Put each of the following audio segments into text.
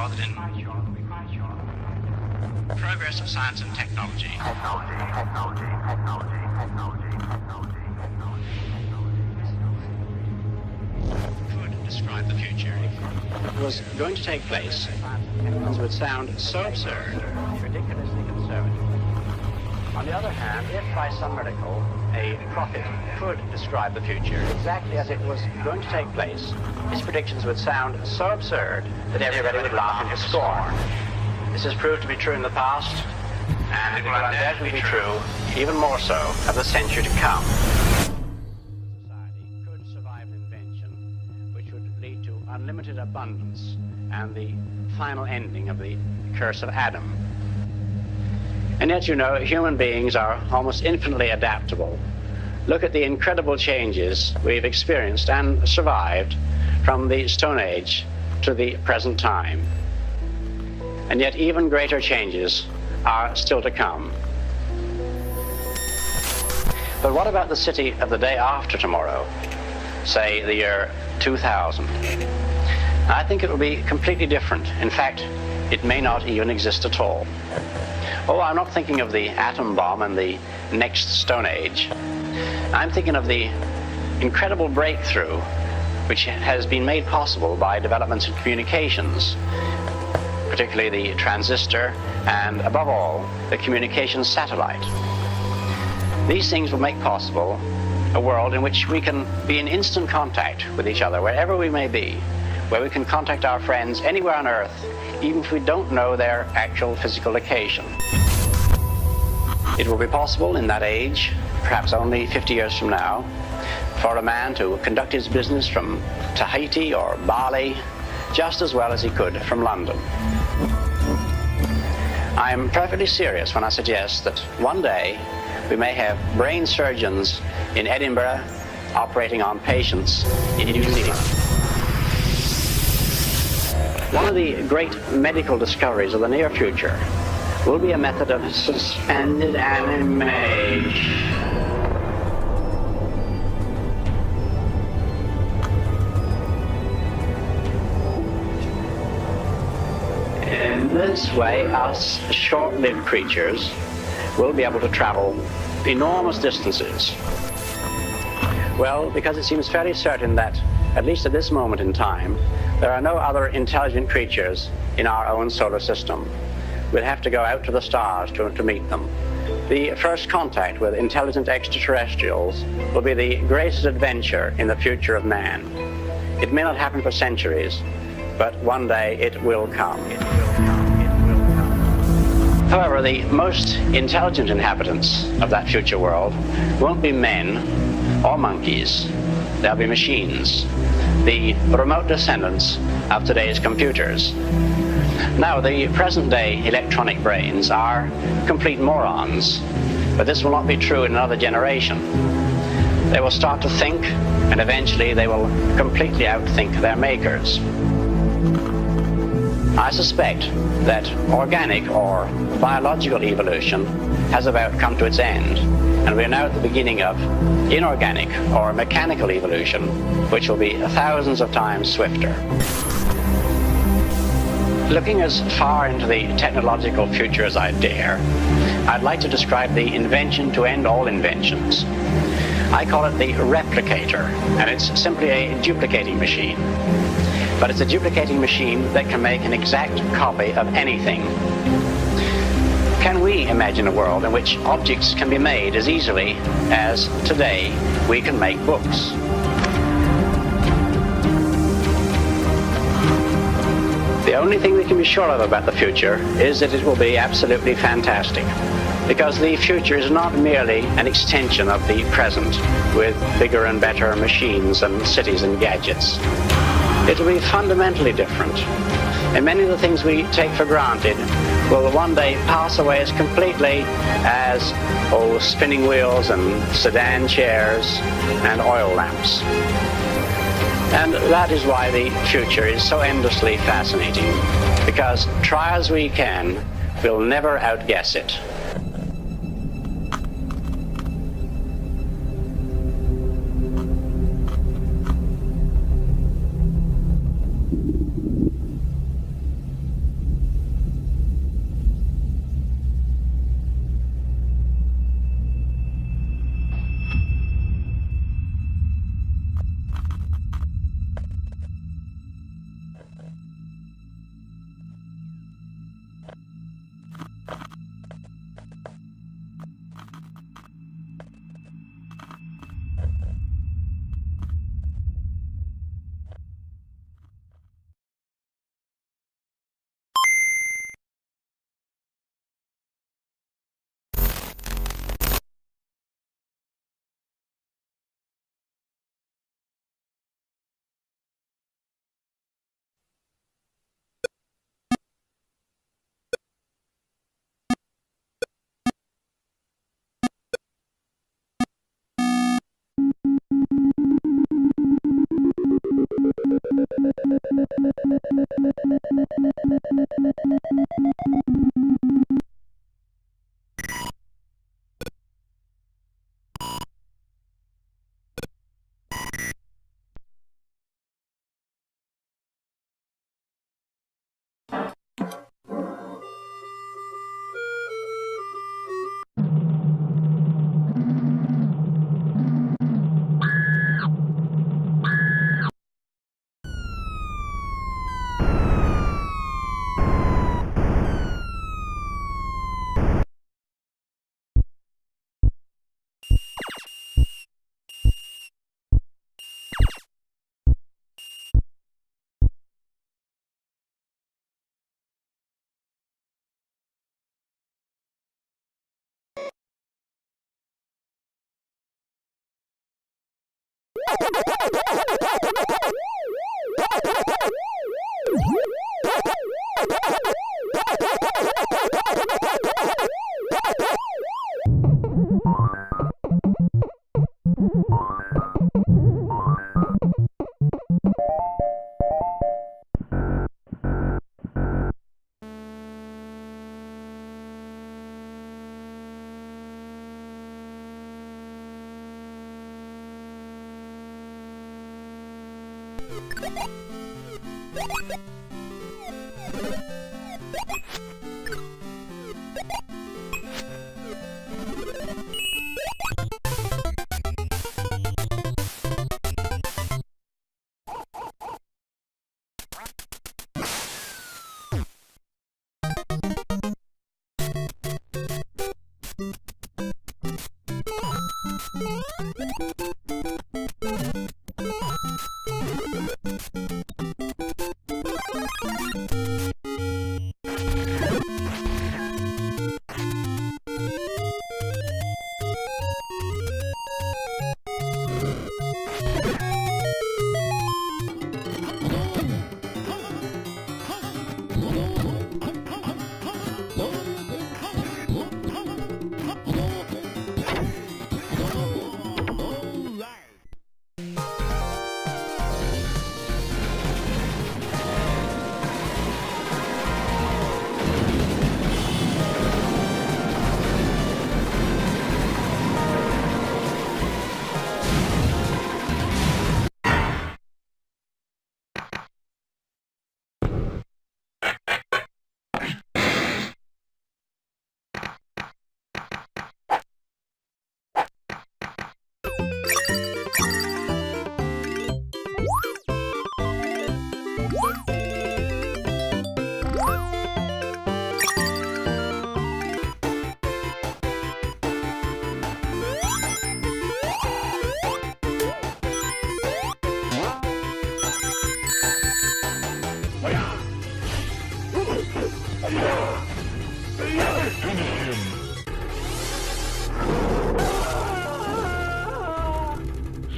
sure that in progress of science and technology could describe the future was going to take place, it would sound so absurd, ridiculously conservative. On the other hand, if by some miracle a prophet could describe the future exactly as it was going to take place, his predictions would sound so absurd that everybody would laugh him to scorn. This has proved to be true in the past, and it will undoubtedly be true, even more so, of the century to come. Society could survive an invention which would lead to unlimited abundance and the final ending of the curse of Adam. And yet, you know, human beings are almost infinitely adaptable. Look at the incredible changes we've experienced and survived from the Stone Age to the present time. And yet even greater changes are still to come. But what about the city of the day after tomorrow, say the year 2000? I think it will be completely different. In fact, it may not even exist at all. Oh, I'm not thinking of the atom bomb and the next Stone Age. I'm thinking of the incredible breakthrough which has been made possible by developments in communications, particularly the transistor and, above all, the communications satellite. These things will make possible a world in which we can be in instant contact with each other, wherever we may be, where we can contact our friends anywhere on Earth, even if we don't know their actual physical location. It will be possible in that age, perhaps only 50 years from now, for a man to conduct his business from Tahiti or Bali just as well as he could from London. I'm perfectly serious when I suggest that one day we may have brain surgeons in Edinburgh operating on patients in New Zealand. One of the great medical discoveries of the near future will be a method of suspended animation. In this way, us short-lived creatures will be able to travel enormous distances. Well, because it seems fairly certain that, at least at this moment in time, there are no other intelligent creatures in our own solar system. We'll have to go out to the stars to meet them. The first contact with intelligent extraterrestrials will be the greatest adventure in the future of man. It may not happen for centuries, but one day it will come. However, the most intelligent inhabitants of that future world won't be men or monkeys. They'll be machines, the remote descendants of today's computers. Now, the present-day electronic brains are complete morons, but this will not be true in another generation. They will start to think, and eventually they will completely outthink their makers. I suspect that organic or biological evolution has about come to its end, and we are now at the beginning of inorganic or mechanical evolution, which will be thousands of times swifter. Looking as far into the technological future as I dare, I'd like to describe the invention to end all inventions. I call it the replicator, and it's simply a duplicating machine. But it's a duplicating machine that can make an exact copy of anything. Can we imagine a world in which objects can be made as easily as today we can make books? The only thing we can be sure of about the future is that it will be absolutely fantastic, because the future is not merely an extension of the present with bigger and better machines and cities and gadgets. It will be fundamentally different, and many of the things we take for granted will one day pass away as completely as spinning wheels and sedan chairs and oil lamps. And that is why the future is so endlessly fascinating, because try as we can, we'll never outguess it.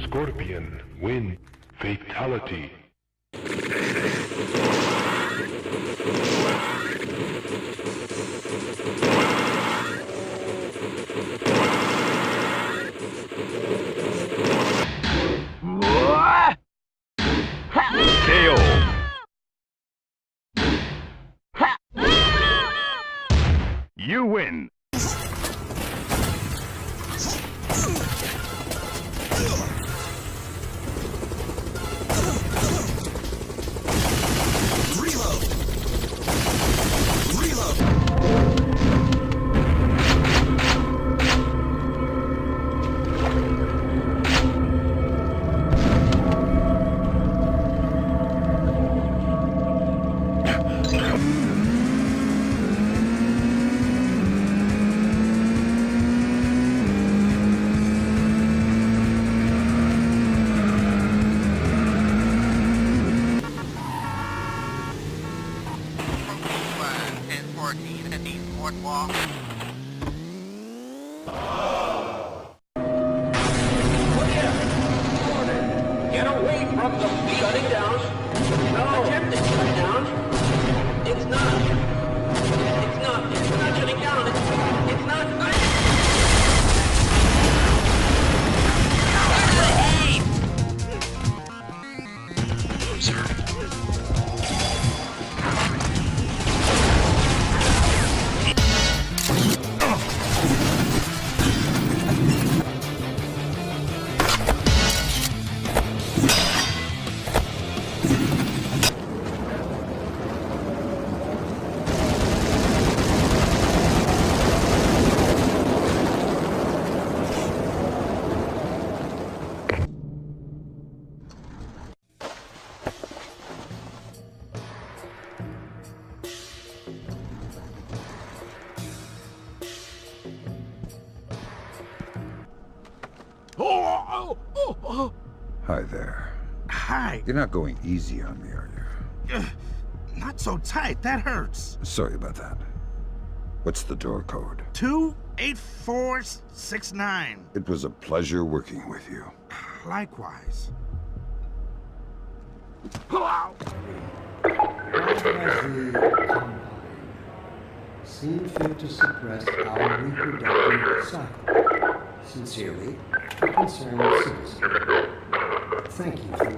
Scorpion, win, fatality. KO. You win. Get away from the shutting down. No. Attempted shutting down. It's not. It's not shutting down. It's not. Hi there. Hi. You're not going easy on me, are you? Not so tight. That hurts. Sorry about that. What's the door code? 28469. It was a pleasure working with you. Likewise. Seem fit to suppress our reproductive cycle. Sincerely, a concerned citizen. Thank you for...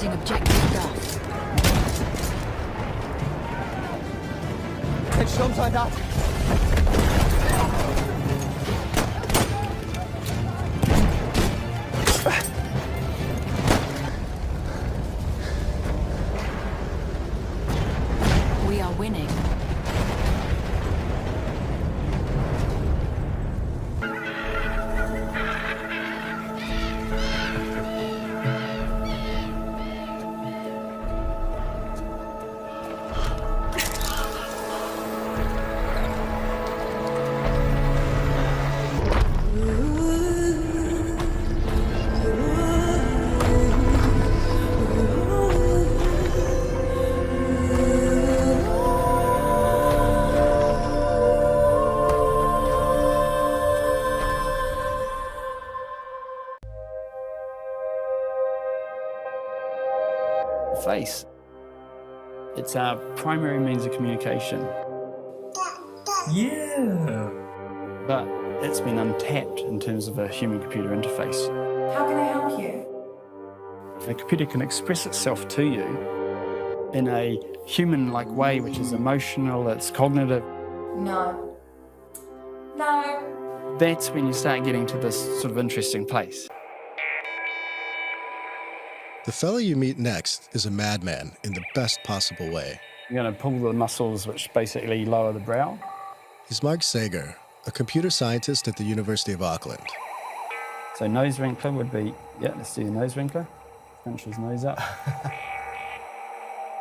Objective Duff. It's something up. We are winning. Face. It's our primary means of communication. Yeah. But it's been untapped in terms of a human-computer interface. How can I help you? A computer can express itself to you in a human-like way, which is emotional, it's cognitive. No, No. That's when you start getting to this sort of interesting place. The fella you meet next is a madman in the best possible way. You're going to pull the muscles which basically lower the brow. He's Mark Sager, a computer scientist at the University of Auckland. So nose wrinkler would be, yeah, let's do the nose wrinkler. Punch his nose up.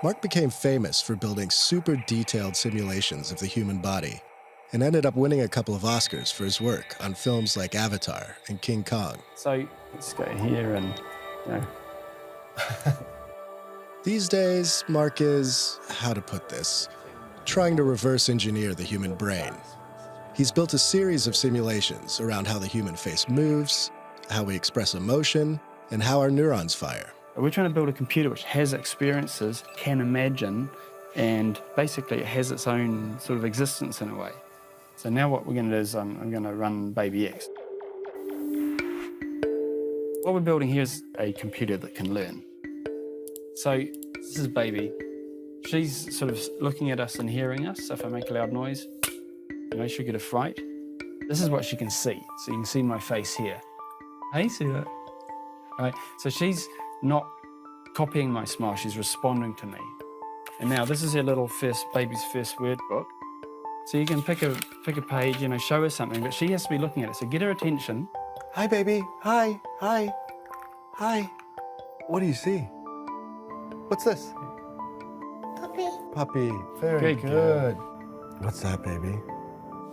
Mark became famous for building super detailed simulations of the human body and ended up winning a couple of Oscars for his work on films like Avatar and King Kong. So let's go here and, you know. These days, Mark is, how to put this, trying to reverse engineer the human brain. He's built a series of simulations around how the human face moves, how we express emotion, and how our neurons fire. We're trying to build a computer which has experiences, can imagine, and basically it has its own sort of existence in a way. So now what we're going to do is I'm going to run Baby X. What we're building here is a computer that can learn. So this is Baby. She's sort of looking at us and hearing us. So if I make a loud noise, you know, she'll get a fright. This is what she can see. So you can see my face here. Hey, see that? Right. So she's not copying my smile, she's responding to me. And now this is her little baby's first word book. So you can pick a page, you know, show her something, but she has to be looking at it. So get her attention. Hi, baby. Hi, hi, hi. What do you see? What's this? Puppy. Puppy. Very Good good. What's that, baby?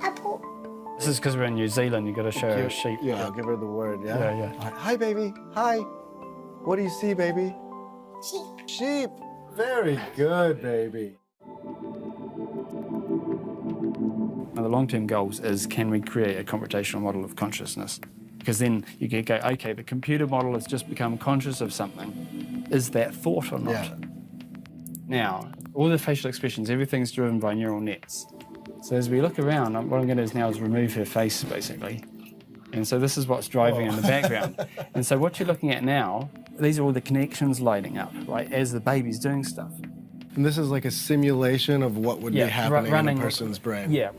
Apple. This is because we're in New Zealand, you've got to show her a sheep. Yeah, I'll give her the word, yeah? Yeah, yeah. All right. Hi, baby. Hi. What do you see, baby? Sheep. Sheep. Very good, baby. Now, the long-term goals is, can we create a computational model of consciousness? Because then you can go, okay, the computer model has just become conscious of something. Is that thought or not? Yeah. Now, all the facial expressions, everything's driven by neural nets. So as we look around, what I'm going to do now is remove her face, basically. And so this is what's driving in the background. And so what you're looking at now, these are all the connections lighting up, right, as the baby's doing stuff. And this is like a simulation of what would be happening in a person's brain. Yeah,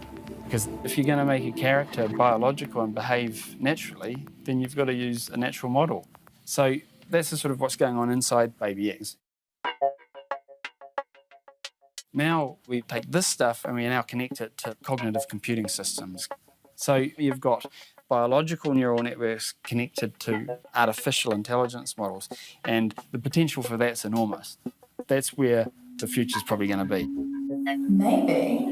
because if you're going to make a character biological and behave naturally, then you've got to use a natural model. So that's the sort of what's going on inside Baby X. Now we take this stuff and we now connect it to cognitive computing systems. So you've got biological neural networks connected to artificial intelligence models, and the potential for that's enormous. That's where the future's probably going to be. Maybe.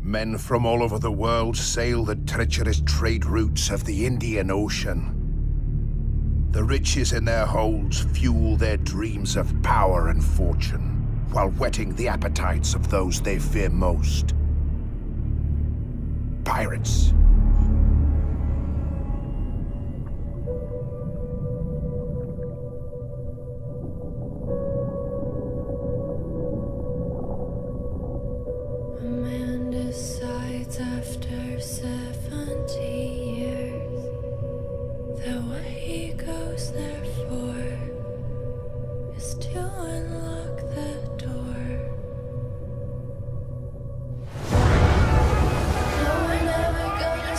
Men from all over the world sail the treacherous trade routes of the Indian Ocean. The riches in their holds fuel their dreams of power and fortune, while whetting the appetites of those they fear most. Pirates. Decides after 70 years that what he goes there for is to unlock the door. No, we're never gonna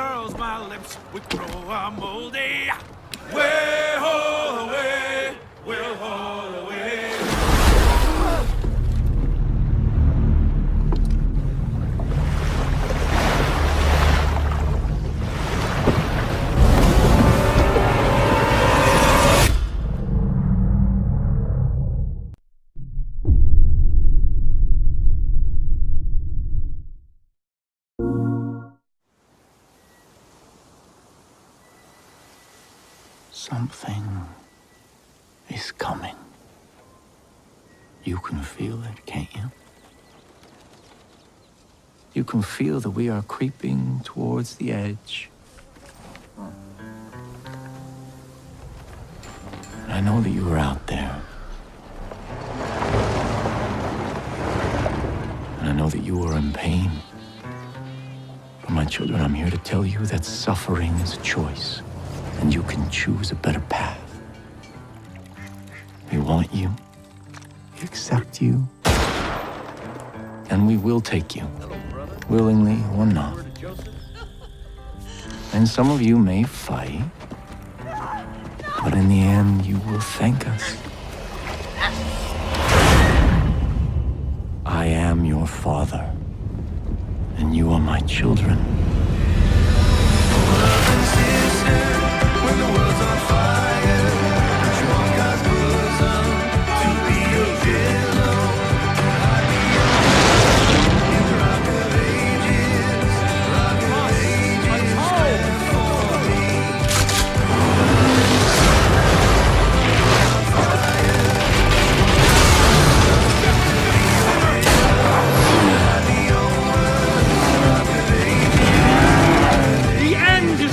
curls my lips would grow a moldy. Way ho away, we'll haul away. Something is coming. You can feel it, can't you? You can feel that we are creeping towards the edge. And I know that you are out there. And I know that you are in pain. But my children, I'm here to tell you that suffering is a choice. And you can choose a better path. We want you, we accept you, and we will take you, willingly or not. And some of you may fight, but in the end, you will thank us. I am your father, and you are my children.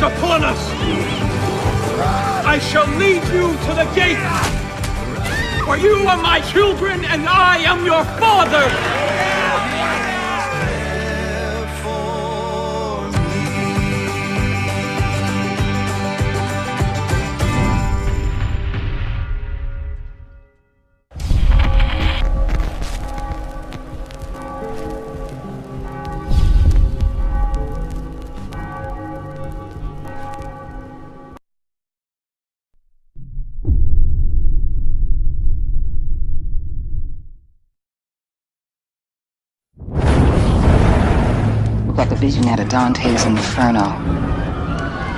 Upon us! I shall lead you to the gate! For you are my children, and I am your father! Like a vision out of Dante's Inferno.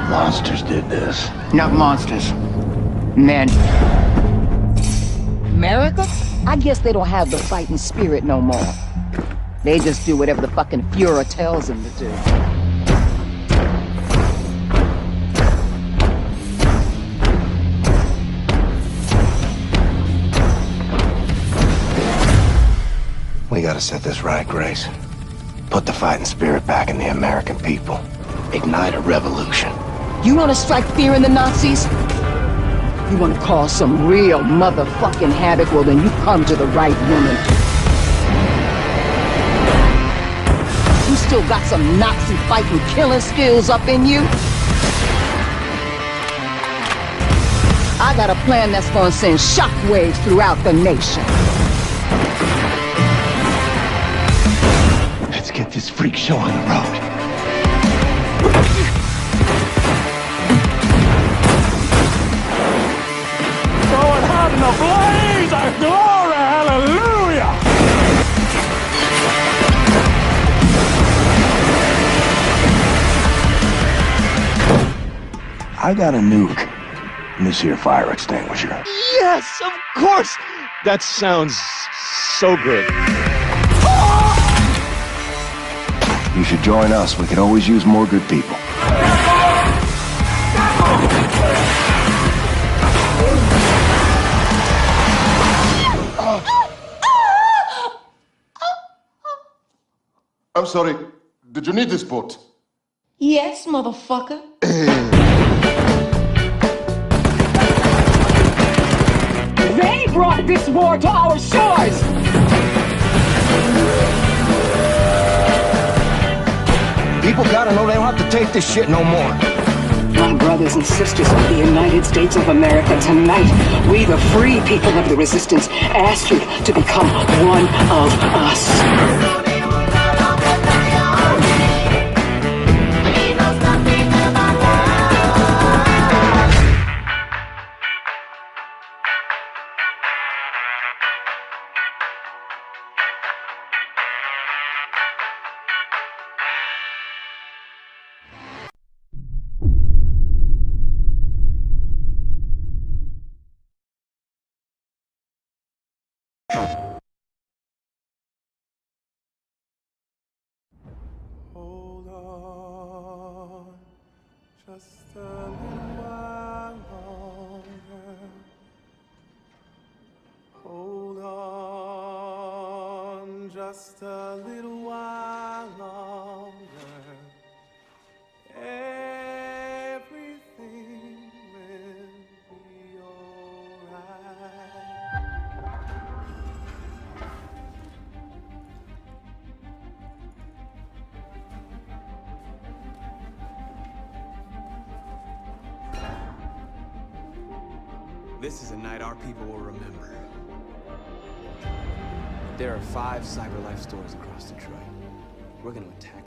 Monsters did this. Not monsters. Men. America? I guess they don't have the fighting spirit no more. They just do whatever the fucking Fuhrer tells them to do. We gotta set this right, Grace. Put the fighting spirit back in the American people. Ignite a revolution. You want to strike fear in the Nazis? You want to cause some real motherfucking havoc? Well, then you come to the right woman. You still got some Nazi fighting killing skills up in you? I got a plan that's gonna send shockwaves throughout the nation. Let's get this freak show on the road. Going hot in a blaze of glory, hallelujah! I got a nuke in this here fire extinguisher. Yes, of course! That sounds so good. You should join us. We could always use more good people. I'm sorry. Did you need this boat? Yes, motherfucker. They brought this war to our shores! People gotta know they don't have to take this shit no more. My brothers and sisters of the United States of America, tonight, we the free people of the resistance ask you to become one of us. just a little while longer, everything will be alright. This is a night our people will remember. There are 5 CyberLife stores across Detroit. We're gonna attack